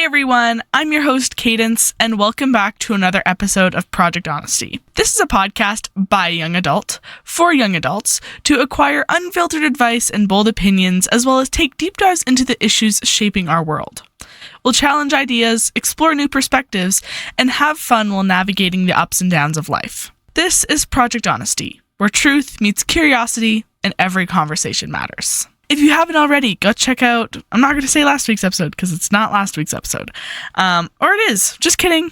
Hey everyone, I'm your host Cadence, and welcome back to another episode of Project Honesty. This is a podcast by a young adult, for young adults, to acquire unfiltered advice and bold opinions, as well as take deep dives into the issues shaping our world. We'll challenge ideas, explore new perspectives, and have fun while navigating the ups and downs of life. This is Project Honesty, where truth meets curiosity and every conversation matters. If you haven't already, go check out, I'm not going to say last week's episode because it's not last week's episode. Or it is, just kidding.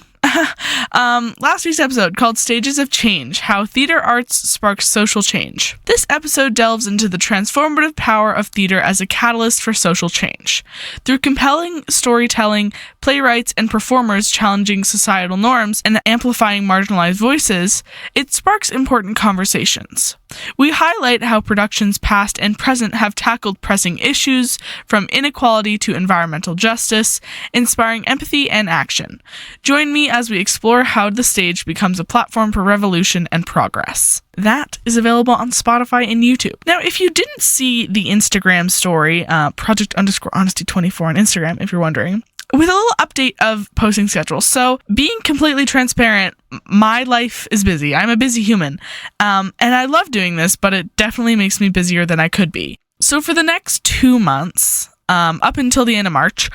Last week's episode called Stages of Change, How Theater Arts Sparks Social Change. This episode delves into the transformative power of theater as a catalyst for social change. Through compelling storytelling, playwrights and performers challenging societal norms and amplifying marginalized voices, it sparks important conversations. We highlight how productions past and present have tackled pressing issues, from inequality to environmental justice, inspiring empathy and action. Join me as we explore how the stage becomes a platform for revolution and progress. That is available on Spotify and YouTube. Now, if you didn't see the Instagram story, Project_Honesty24 on Instagram, if you're wondering, with a little update of posting schedule. So, being completely transparent, my life is busy. I'm a busy human. And I love doing this, but it definitely makes me busier than I could be. So for the next 2 months, up until the end of March,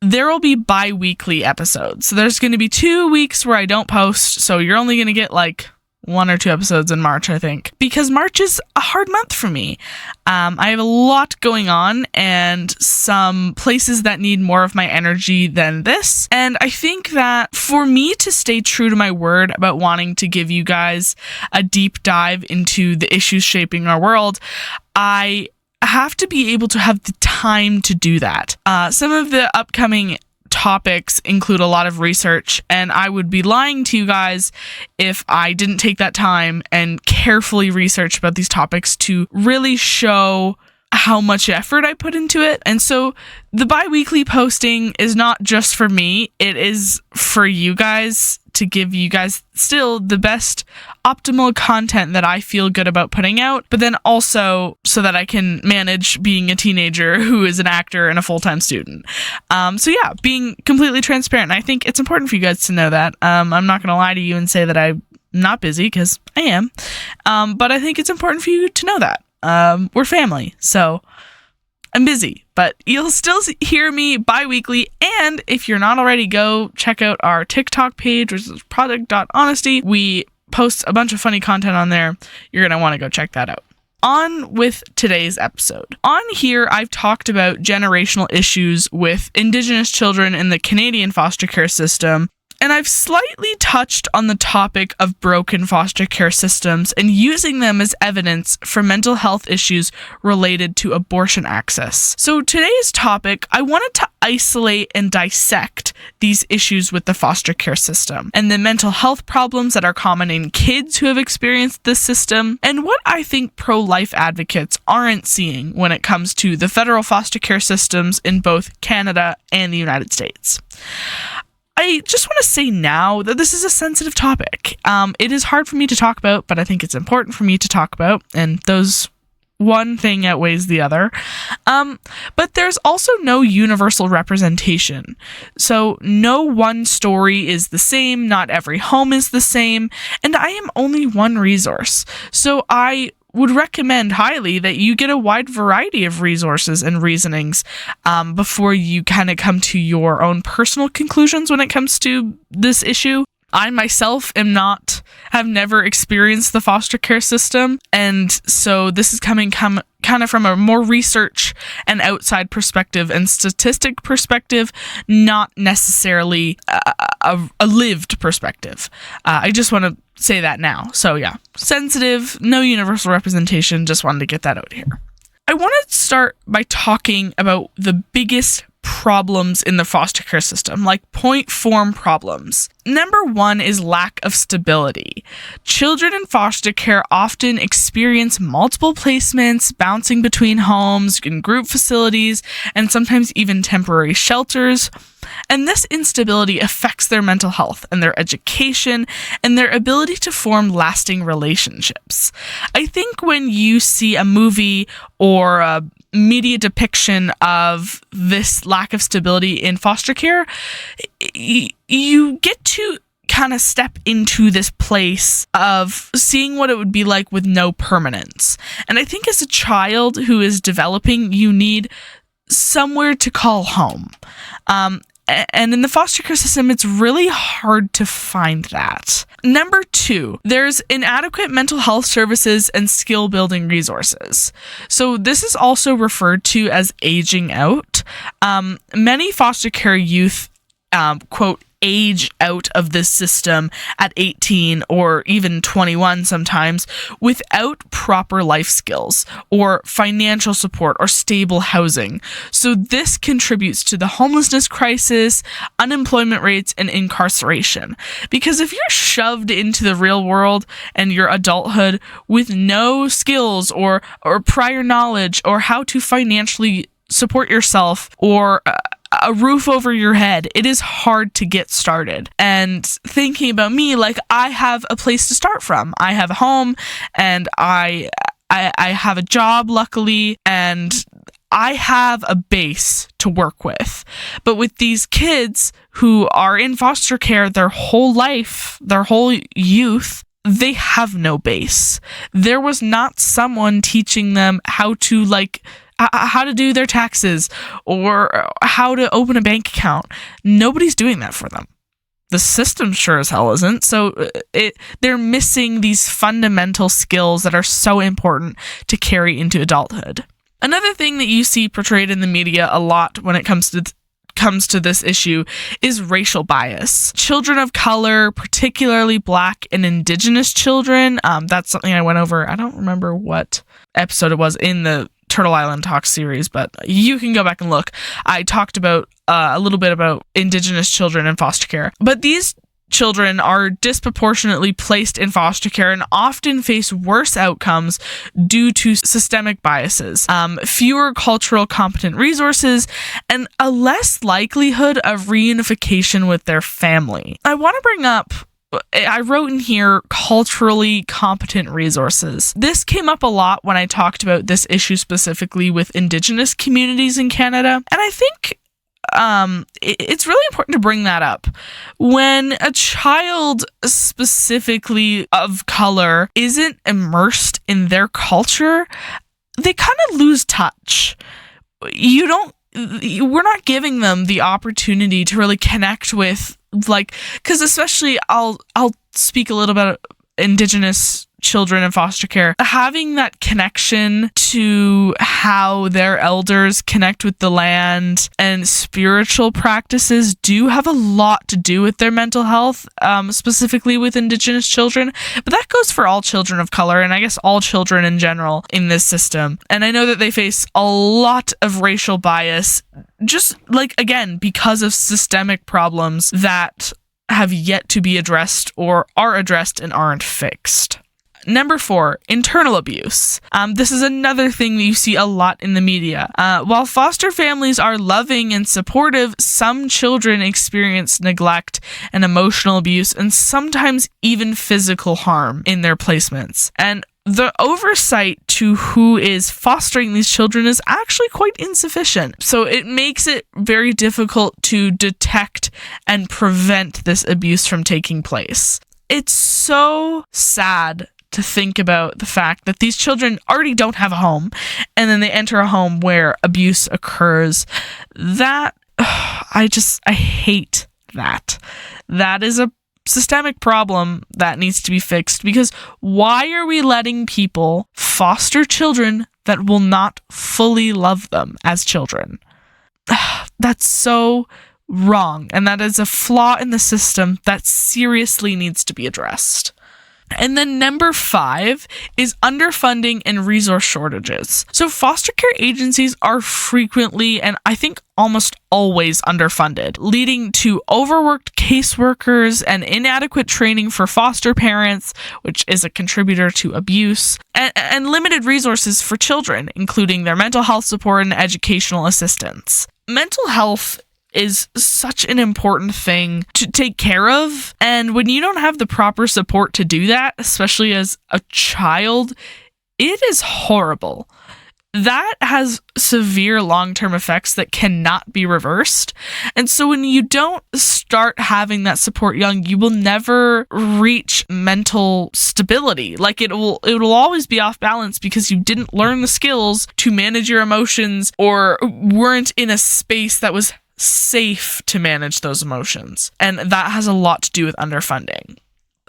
there will be bi-weekly episodes. So there's going to be 2 weeks where I don't post. So you're only going to get like 1 or 2 episodes in March, I think, because March is a hard month for me. I have a lot going on and some places that need more of my energy than this. And I think that for me to stay true to my word about wanting to give you guys a deep dive into the issues shaping our world, I have to be able to have the time to do that. Some of the upcoming topics include a lot of research, and I would be lying to you guys if I didn't take that time and carefully research about these topics to really show how much effort I put into it. And so the bi-weekly posting is not just for me, it is for you guys, to give you guys still the best optimal content that I feel good about putting out, but then also so that I can manage being a teenager who is an actor and a full-time student. So yeah, being completely transparent. And I think it's important for you guys to know that. I'm not going to lie to you and say that I'm not busy, because I am. But I think it's important for you to know that. We're family, so I'm busy, but you'll still hear me bi-weekly. And if you're not already, go check out our TikTok page, which is project.honesty. We post a bunch of funny content on there. You're going to want to go check that out. On with today's episode. On here, I've talked about generational issues with Indigenous children in the Canadian foster care system, and I've slightly touched on the topic of broken foster care systems and using them as evidence for mental health issues related to abortion access. So today's topic, I wanted to isolate and dissect these issues with the foster care system and the mental health problems that are common in kids who have experienced this system, and what I think pro-life advocates aren't seeing when it comes to the federal foster care systems in both Canada and the United States. I just want to say now that this is a sensitive topic. It is hard for me to talk about, but I think it's important for me to talk about, and those one thing outweighs the other. But there's also no universal representation. So no one story is the same, not every home is the same, and I am only one resource. So I would recommend highly that you get a wide variety of resources and reasonings before you kind of come to your own personal conclusions when it comes to this issue. I myself have never experienced the foster care system, and so this is coming kind of from a more research and outside perspective and statistic perspective, not necessarily a lived perspective. I just want to say that now. So yeah, sensitive, no universal representation, just wanted to get that out here. I want to start by talking about the biggest problems in the foster care system, like point form problems. Number one is lack of stability. Children in foster care often experience multiple placements, bouncing between homes, in group facilities, and sometimes even temporary shelters. And this instability affects their mental health and their education and their ability to form lasting relationships. I think when you see a movie or a media depiction of this lack of stability in foster care, you get to kind of step into this place of seeing what it would be like with no permanence. And I think as a child who is developing, you need somewhere to call home. And in the foster care system, it's really hard to find that. Number 2, there's inadequate mental health services and skill building resources. So this is also referred to as aging out. Many foster care youth, quote, age out of this system at 18 or even 21 sometimes without proper life skills or financial support or stable housing. So this contributes to the homelessness crisis, unemployment rates, and incarceration. Because if you're shoved into the real world and your adulthood with no skills or prior knowledge or how to financially support yourself or a roof over your head, it is hard to get started. And thinking about me, like, I have a place to start from. I have a home and I have a job, luckily, and I have a base to work with. But with these kids who are in foster care their whole life, their whole youth, they have no base. There was not someone teaching them how to do their taxes or how to open a bank account. Nobody's doing that for them. The system sure as hell isn't. So they're missing these fundamental skills that are so important to carry into adulthood. Another thing that you see portrayed in the media a lot when it comes to this issue is racial bias. Children of color, particularly Black and Indigenous children, that's something I went over. I don't remember what episode it was in the Turtle Island Talk series, but you can go back and look. I talked about a little bit about Indigenous children in foster care. But these children are disproportionately placed in foster care and often face worse outcomes due to systemic biases, fewer cultural competent resources, and a less likelihood of reunification with their family. I want to bring up, I wrote in here, culturally competent resources. This came up a lot when I talked about this issue specifically with Indigenous communities in Canada. And I think it's really important to bring that up. When a child specifically of color isn't immersed in their culture, they kind of lose touch. We're not giving them the opportunity to really connect with, because especially I'll speak a little bit about Indigenous children in foster care, having that connection to how their elders connect with the land and spiritual practices do have a lot to do with their mental health, specifically with Indigenous children. But that goes for all children of color, and I guess all children in general in this system. And I know that they face a lot of racial bias, just again, because of systemic problems that have yet to be addressed or are addressed and aren't fixed. Number 4, internal abuse. This is another thing that you see a lot in the media. While foster families are loving and supportive, some children experience neglect and emotional abuse and sometimes even physical harm in their placements. And the oversight to who is fostering these children is actually quite insufficient. So it makes it very difficult to detect and prevent this abuse from taking place. It's so sad to think about the fact that these children already don't have a home, and then they enter a home where abuse occurs. I hate that. That is a systemic problem that needs to be fixed, because why are we letting people foster children that will not fully love them as children? That's so wrong, and that is a flaw in the system that seriously needs to be addressed. And then number 5 is underfunding and resource shortages. So foster care agencies are frequently, and I think almost always, underfunded, leading to overworked caseworkers and inadequate training for foster parents, which is a contributor to abuse, and limited resources for children, including their mental health support and educational assistance. Mental health is such an important thing to take care of, and when you don't have the proper support to do that, especially as a child, it is horrible. that has severe long-term effects that cannot be reversed. And so when you don't start having that support young, you will never reach mental stability. Like it will always be off balance because you didn't learn the skills to manage your emotions or weren't in a space that was safe to manage those emotions. And that has a lot to do with underfunding.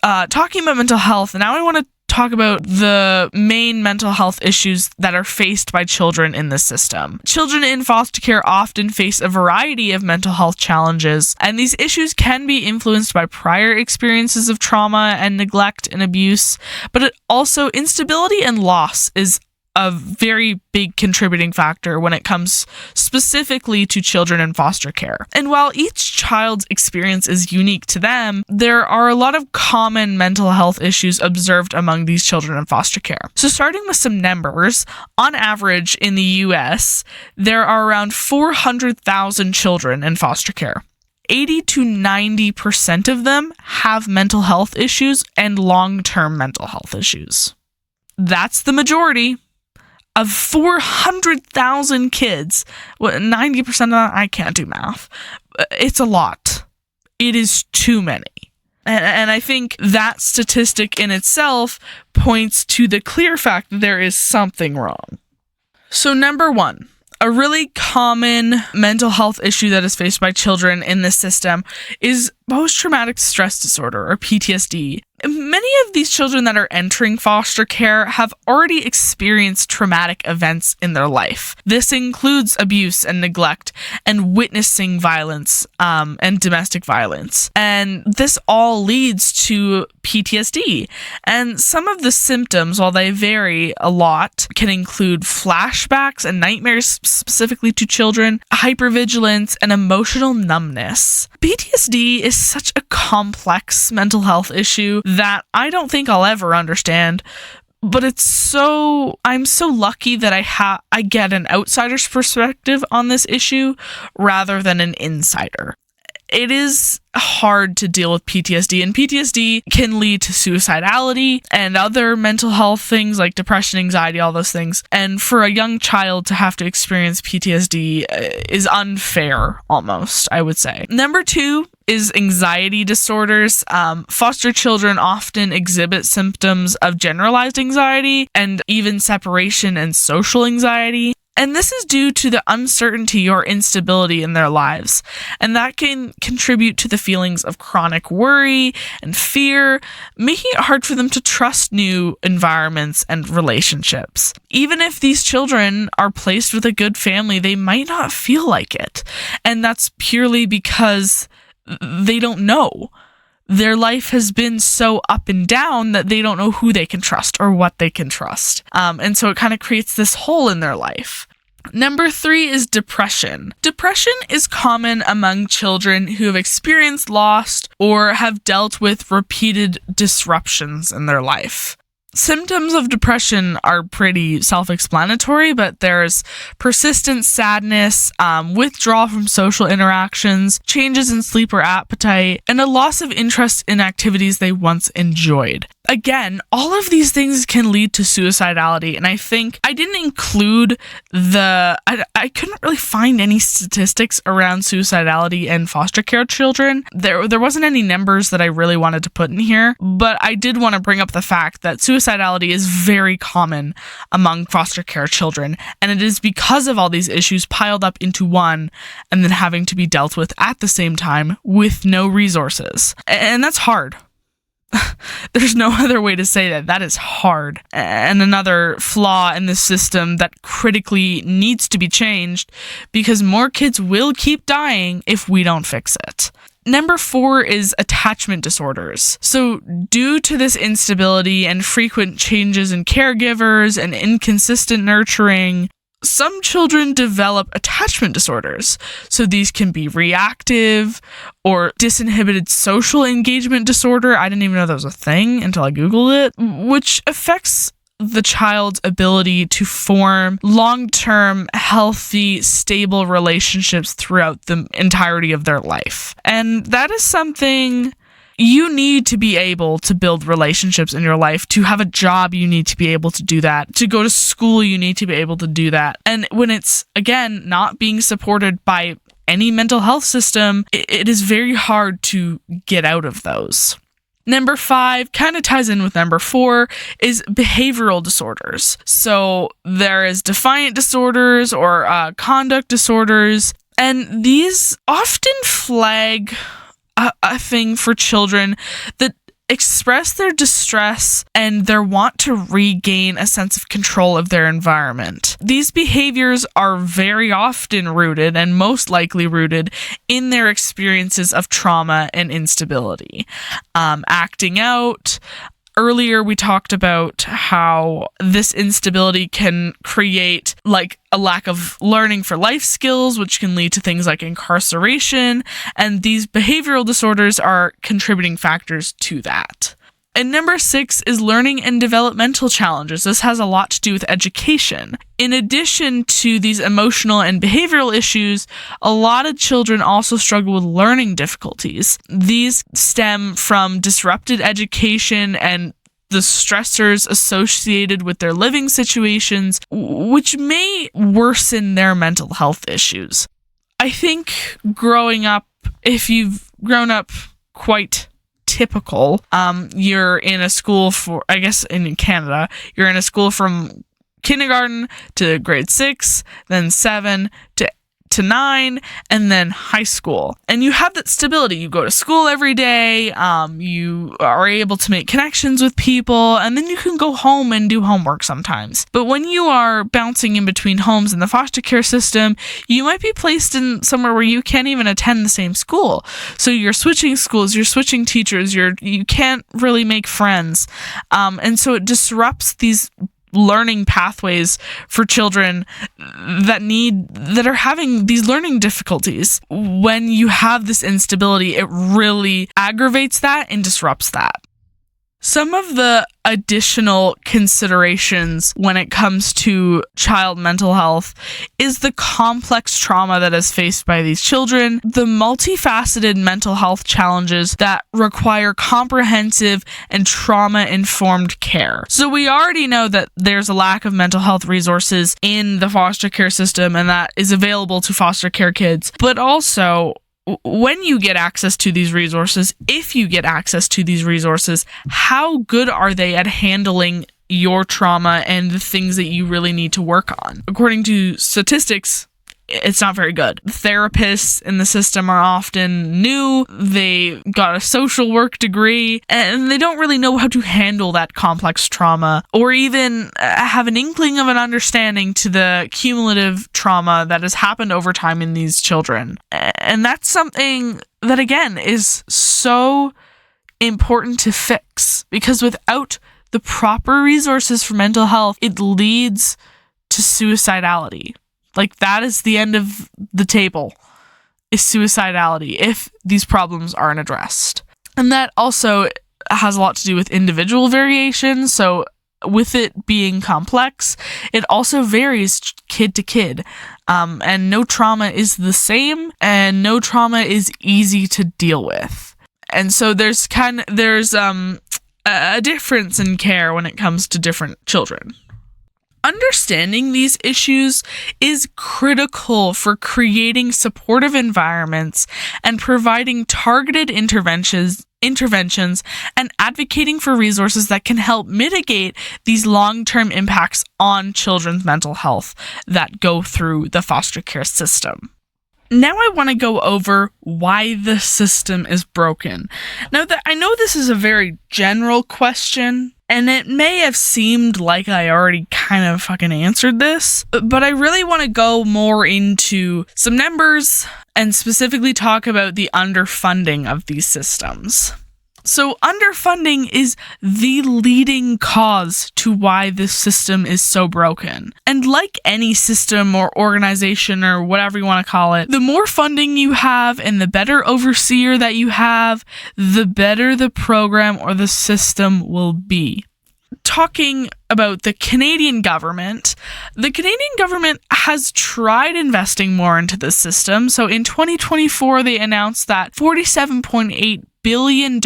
Talking about mental health, now I want to talk about the main mental health issues that are faced by children in this system. Children in foster care often face a variety of mental health challenges, and these issues can be influenced by prior experiences of trauma and neglect and abuse, but also instability and loss is a very big contributing factor when it comes specifically to children in foster care. And while each child's experience is unique to them, there are a lot of common mental health issues observed among these children in foster care. So starting with some numbers, on average in the US, there are around 400,000 children in foster care. 80 to 90% of them have mental health issues and long-term mental health issues. That's the majority. Of 400,000 kids, 90% of that, I can't do math. It's a lot. It is too many. And I think that statistic in itself points to the clear fact that there is something wrong. So number one, a really common mental health issue that is faced by children in this system is post-traumatic stress disorder, or PTSD. Many of these children that are entering foster care have already experienced traumatic events in their life. This includes abuse and neglect and witnessing violence and domestic violence. And this all leads to PTSD. And some of the symptoms, while they vary a lot, can include flashbacks and nightmares specifically to children, hypervigilance, and emotional numbness. PTSD is such a complex mental health issue that I don't think I'll ever understand, but I'm so lucky that I get an outsider's perspective on this issue rather than an insider. It is hard to deal with PTSD, and PTSD can lead to suicidality and other mental health things like depression, anxiety, all those things. And for a young child to have to experience PTSD is unfair, almost, I would say. Number two is anxiety disorders. Foster children often exhibit symptoms of generalized anxiety and even separation and social anxiety. And this is due to the uncertainty or instability in their lives. And that can contribute to the feelings of chronic worry and fear, making it hard for them to trust new environments and relationships. Even if these children are placed with a good family, they might not feel like it. And that's purely because they don't know. Their life has been so up and down that they don't know who they can trust or what they can trust. And so it kind of creates this hole in their life. Number three is depression. Depression is common among children who have experienced loss or have dealt with repeated disruptions in their life. Symptoms of depression are pretty self-explanatory, but there's persistent sadness, withdrawal from social interactions, changes in sleep or appetite, and a loss of interest in activities they once enjoyed. Again, all of these things can lead to suicidality, and I think I didn't include I couldn't really find any statistics around suicidality in foster care children. There wasn't any numbers that I really wanted to put in here, but I did want to bring up the fact that suicidality is very common among foster care children, and it is because of all these issues piled up into one and then having to be dealt with at the same time with no resources. And that's hard. There's no other way to say that. That is hard. And another flaw in the system that critically needs to be changed because more kids will keep dying if we don't fix it. Number four is attachment disorders. So due to this instability and frequent changes in caregivers and inconsistent nurturing, some children develop attachment disorders. So these can be reactive or disinhibited social engagement disorder. I didn't even know that was a thing until I Googled it, which affects the child's ability to form long-term, healthy, stable relationships throughout the entirety of their life. And that is something You need to be able to build relationships in your life. To have a job, you need to be able to do that. To go to school, you need to be able to do that. And when it's, again, not being supported by any mental health system, it is very hard to get out of those. Number 5 kind of ties in with number 4 is behavioral disorders. So there is defiant disorders or conduct disorders, and these often flag a thing for children that express their distress and their want to regain a sense of control of their environment. These behaviors are very often rooted, and most likely rooted, in their experiences of trauma and instability. Acting out. Earlier, we talked about how this instability can create a lack of learning for life skills, which can lead to things like incarceration, and these behavioral disorders are contributing factors to that. And number 6 is learning and developmental challenges. This has a lot to do with education. In addition to these emotional and behavioral issues, a lot of children also struggle with learning difficulties. These stem from disrupted education and the stressors associated with their living situations, which may worsen their mental health issues. I think growing up, if you've grown up quite typical, you're in a school for, I guess in Canada, you're in a school from kindergarten to grade 6, then 7 to 9, and then high school. And you have that stability. You go to school every day, you are able to make connections with people, and then you can go home and do homework sometimes. But when you are bouncing in between homes in the foster care system, you might be placed in somewhere where you can't even attend the same school. So you're switching schools, you're switching teachers, you can't really make friends. And so it disrupts these learning pathways for children that are having these learning difficulties. When you have this instability, it really aggravates that and disrupts that. Some of the additional considerations when it comes to child mental health is the complex trauma that is faced by these children, the multifaceted mental health challenges that require comprehensive and trauma-informed care. So we already know that there's a lack of mental health resources in the foster care system, and that is available to foster care kids, but also when you get access to these resources, if you get access to these resources, how good are they at handling your trauma and the things that you really need to work on? According to statistics, it's not very good. Therapists in the system are often new, they got a social work degree, and they don't really know how to handle that complex trauma, or even have an inkling of an understanding to the cumulative trauma that has happened over time in these children. And that's something that, again, is so important to fix, because without the proper resources for mental health, it leads to suicidality. That is the end of the table, is suicidality, if these problems aren't addressed. And that also has a lot to do with individual variation. So with it being complex, it also varies kid to kid. And no trauma is the same, and no trauma is easy to deal with. And so there's a difference in care when it comes to different children. Understanding these issues is critical for creating supportive environments and providing targeted interventions and advocating for resources that can help mitigate these long-term impacts on children's mental health that go through the foster care system. Now I want to go over why the system is broken. Now, I know this is a very general question, and it may have seemed like I already kind of fucking answered this, but I really want to go more into some numbers and specifically talk about the underfunding of these systems. So underfunding is the leading cause to why this system is so broken. And like any system or organization or whatever you want to call it, the more funding you have and the better overseer that you have, the better the program or the system will be. Talking about the Canadian government has tried investing more into this system. So in 2024, they announced that $47.8 billion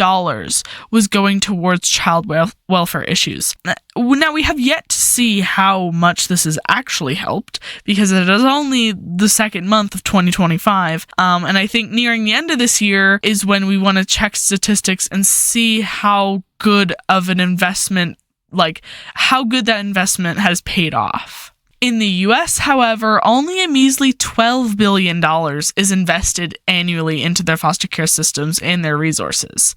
was going towards child welfare issues. Now, we have yet to see how much this has actually helped, because it is only the second month of 2025, and I think nearing the end of this year is when we want to check statistics and see how good of an investment, like how good that investment has paid off. In the US, however, only a measly $12 billion is invested annually into their foster care systems and their resources.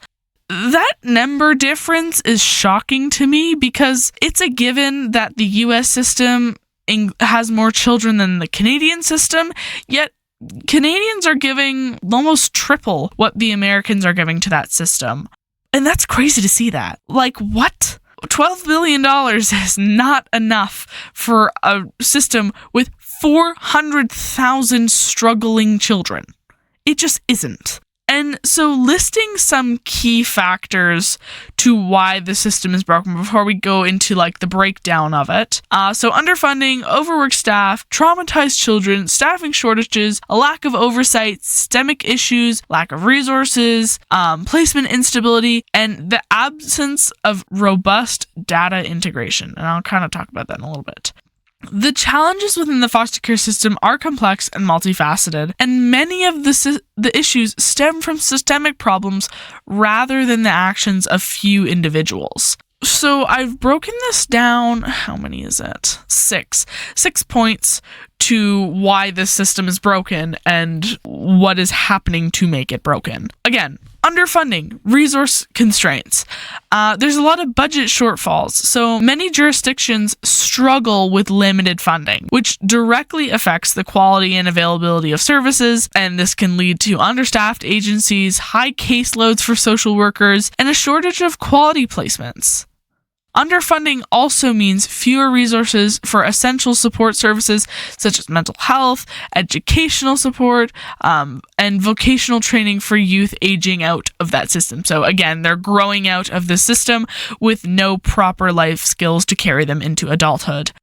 That number difference is shocking to me, because it's a given that the US system has more children than the Canadian system, yet Canadians are giving almost triple what the Americans are giving to that system. And that's crazy to see that. Like, what? $12 billion is not enough for a system with 400,000 struggling children. It just isn't. And so, listing some key factors to why the system is broken before we go into like the breakdown of it. So underfunding, overworked staff, traumatized children, staffing shortages, a lack of oversight, systemic issues, lack of resources, placement instability, and the absence of robust data integration. And I'll kind of talk about that in a little bit. The challenges within the foster care system are complex and multifaceted, and many of the issues stem from systemic problems rather than the actions of few individuals. So I've broken this down, how many is it? Six points to why this system is broken and what is happening to make it broken. Again, underfunding, resource constraints. There's a lot of budget shortfalls, so many jurisdictions struggle with limited funding, which directly affects the quality and availability of services, and this can lead to understaffed agencies, high caseloads for social workers, and a shortage of quality placements. Underfunding also means fewer resources for essential support services such as mental health, educational support, and vocational training for youth aging out of that system. So again, they're growing out of the system with no proper life skills to carry them into adulthood.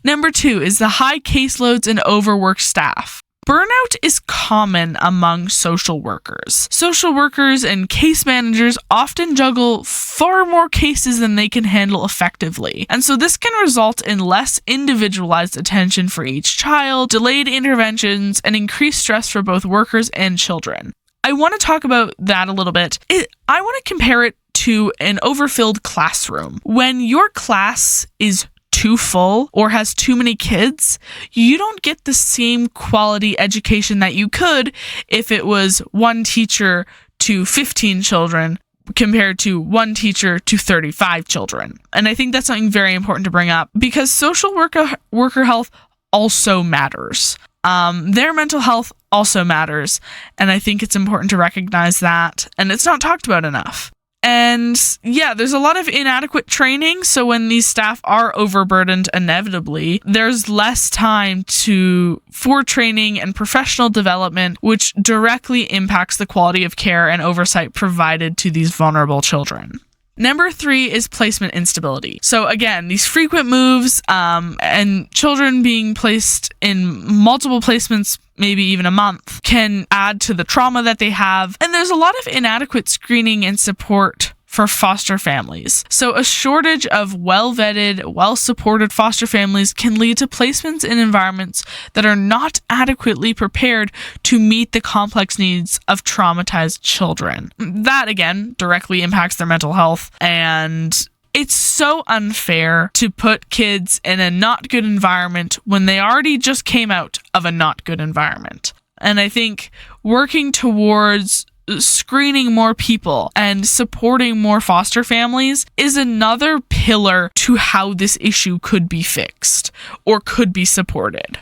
Number 2 is the high caseloads and overworked staff. Burnout is common among social workers. Social workers and case managers often juggle far more cases than they can handle effectively. And so this can result in less individualized attention for each child, delayed interventions, and increased stress for both workers and children. I want to talk about that a little bit. I want to compare it to an overfilled classroom. When your class is too full or has too many kids, you don't get the same quality education that you could if it was one teacher to 15 children compared to one teacher to 35 children. And I think that's something very important to bring up, because social worker health also matters. Their mental health also matters, and I think it's important to recognize that, and it's not talked about enough. And yeah, there's a lot of inadequate training, so when these staff are overburdened, inevitably, there's less time for training and professional development, which directly impacts the quality of care and oversight provided to these vulnerable children. Number 3 is placement instability. So again, these frequent moves and children being placed in multiple placements, maybe even a month, can add to the trauma that they have. And there's a lot of inadequate screening and support for foster families. So a shortage of well-vetted, well-supported foster families can lead to placements in environments that are not adequately prepared to meet the complex needs of traumatized children. That, again, directly impacts their mental health, and it's so unfair to put kids in a not good environment when they already just came out of a not good environment. And I think working towards screening more people and supporting more foster families is another pillar to how this issue could be fixed or could be supported.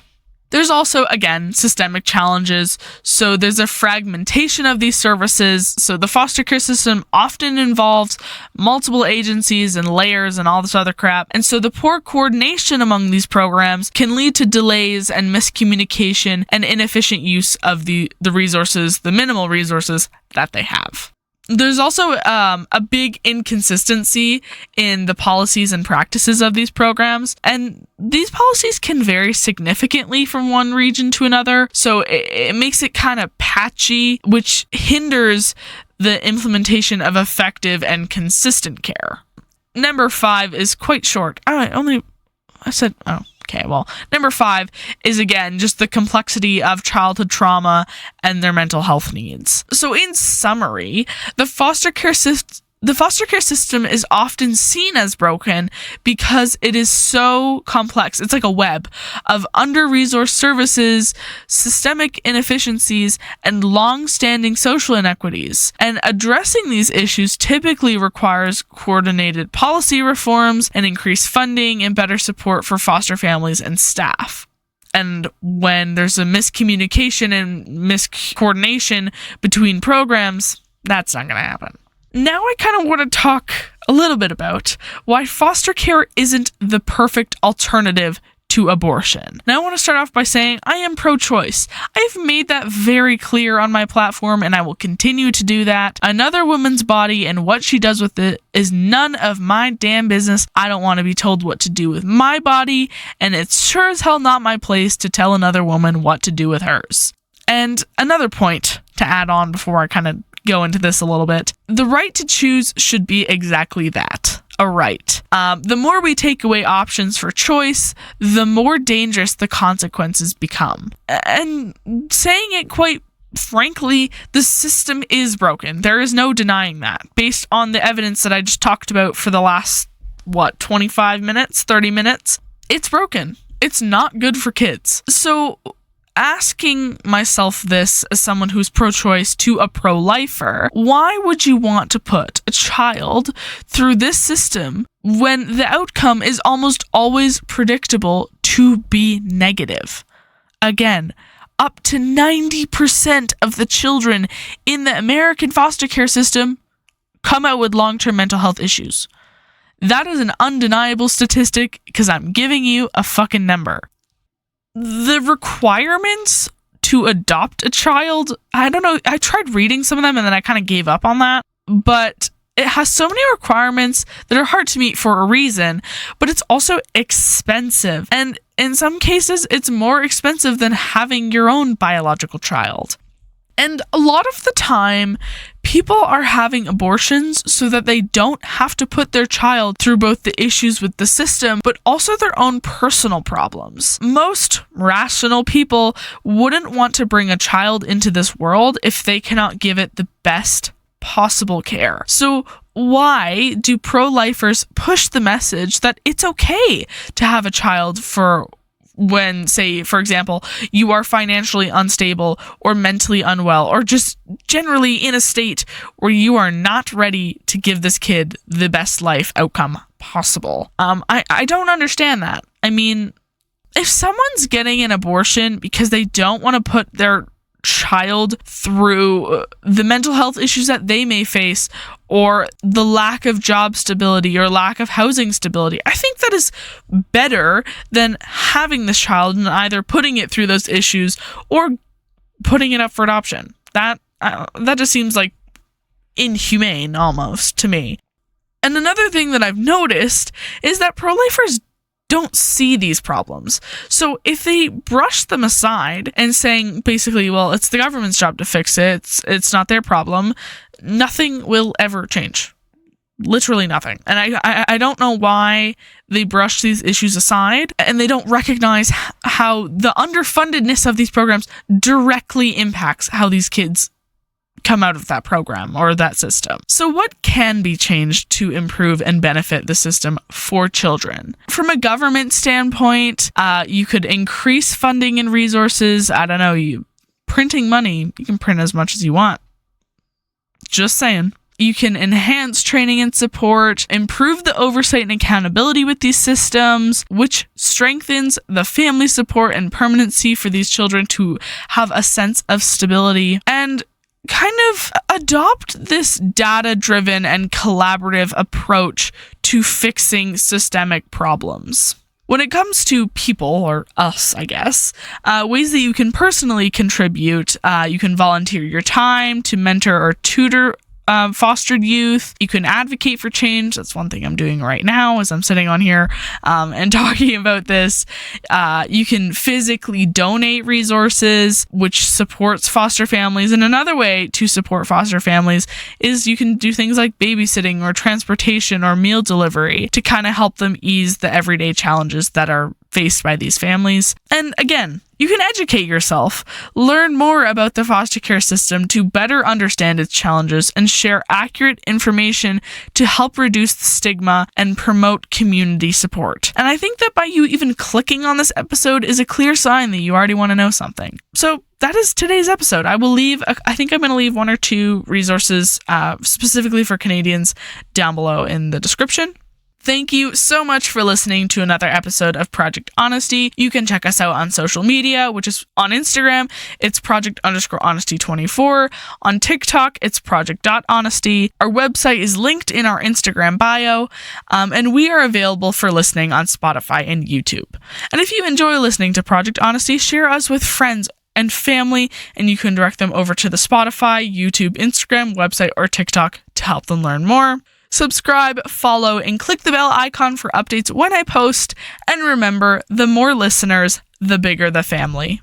There's also, again, systemic challenges. So there's a fragmentation of these services. So the foster care system often involves multiple agencies and layers and all this other crap. And so the poor coordination among these programs can lead to delays and miscommunication and inefficient use of the resources, the minimal resources that they have. There's also a big inconsistency in the policies and practices of these programs, and these policies can vary significantly from one region to another, so it makes it kind of patchy, which hinders the implementation of effective and consistent care. Number 5 is quite short. Number 5 is, again, just the complexity of childhood trauma and their mental health needs. So in summary, the foster care system is often seen as broken because it is so complex. It's like a web of under-resourced services, systemic inefficiencies, and long-standing social inequities. And addressing these issues typically requires coordinated policy reforms and increased funding and better support for foster families and staff. And when there's a miscommunication and miscoordination between programs, that's not going to happen. Now I kind of want to talk a little bit about why foster care isn't the perfect alternative to abortion. Now I want to start off by saying I am pro-choice. I've made that very clear on my platform, and I will continue to do that. Another woman's body and what she does with it is none of my damn business. I don't want to be told what to do with my body, and it's sure as hell not my place to tell another woman what to do with hers. And another point to add on before I kind of go into this a little bit. The right to choose should be exactly that, a right. The more we take away options for choice, the more dangerous the consequences become. And saying it quite frankly, the system is broken. There is no denying that. Based on the evidence that I just talked about for the last, 25 minutes, 30 minutes, it's broken. It's not good for kids. So asking myself this as someone who's pro-choice to a pro-lifer, why would you want to put a child through this system when the outcome is almost always predictable to be negative? Again, up to 90% of the children in the American foster care system come out with long-term mental health issues. That is an undeniable statistic because I'm giving you a fucking number. The requirements to adopt a child, I don't know, I tried reading some of them and then I kind of gave up on that, but it has so many requirements that are hard to meet for a reason, but it's also expensive. And in some cases, it's more expensive than having your own biological child. And a lot of the time, people are having abortions so that they don't have to put their child through both the issues with the system, but also their own personal problems. Most rational people wouldn't want to bring a child into this world if they cannot give it the best possible care. So why do pro-lifers push the message that it's okay to have a child for when, say, for example, you are financially unstable or mentally unwell or just generally in a state where you are not ready to give this kid the best life outcome possible? I don't understand that. I mean, if someone's getting an abortion because they don't want to put their child through the mental health issues that they may face or the lack of job stability or lack of housing stability, I think that is better than having this child and either putting it through those issues or putting it up for adoption. That just seems like inhumane almost to me. And another thing that I've noticed is that pro-lifers don't see these problems. So if they brush them aside and saying basically, well, it's the government's job to fix it, it's not their problem, nothing will ever change. Literally nothing. And I don't know why they brush these issues aside and they don't recognize how the underfundedness of these programs directly impacts how these kids come out of that program or that system. So what can be changed to improve and benefit the system for children? From a government standpoint, you could increase funding and resources. I don't know, printing money, you can print as much as you want. Just saying. You can enhance training and support, improve the oversight and accountability with these systems, which strengthens the family support and permanency for these children to have a sense of stability, and kind of adopt this data-driven and collaborative approach to fixing systemic problems. When it comes to people, or us, I guess, ways that you can personally contribute, you can volunteer your time to mentor or tutor fostered youth. You can advocate for change. That's one thing I'm doing right now as I'm sitting on here and talking about this. You can physically donate resources, which supports foster families. And another way to support foster families is you can do things like babysitting or transportation or meal delivery to kind of help them ease the everyday challenges that are faced by these families. And again, you can educate yourself, learn more about the foster care system to better understand its challenges, and share accurate information to help reduce the stigma and promote community support. And I think that by you even clicking on this episode is a clear sign that you already want to know something. So that is today's episode. I think I'm going to leave 1 or 2 resources specifically for Canadians down below in the description. Thank you so much for listening to another episode of Project Honesty. You can check us out on social media, which is on Instagram, it's project_honesty24. On TikTok, it's project.honesty. Our website is linked in our Instagram bio, and we are available for listening on Spotify and YouTube. And if you enjoy listening to Project Honesty, share us with friends and family, and you can direct them over to the Spotify, YouTube, Instagram, website, or TikTok to help them learn more. Subscribe, follow, and click the bell icon for updates when I post. And remember, the more listeners, the bigger the family.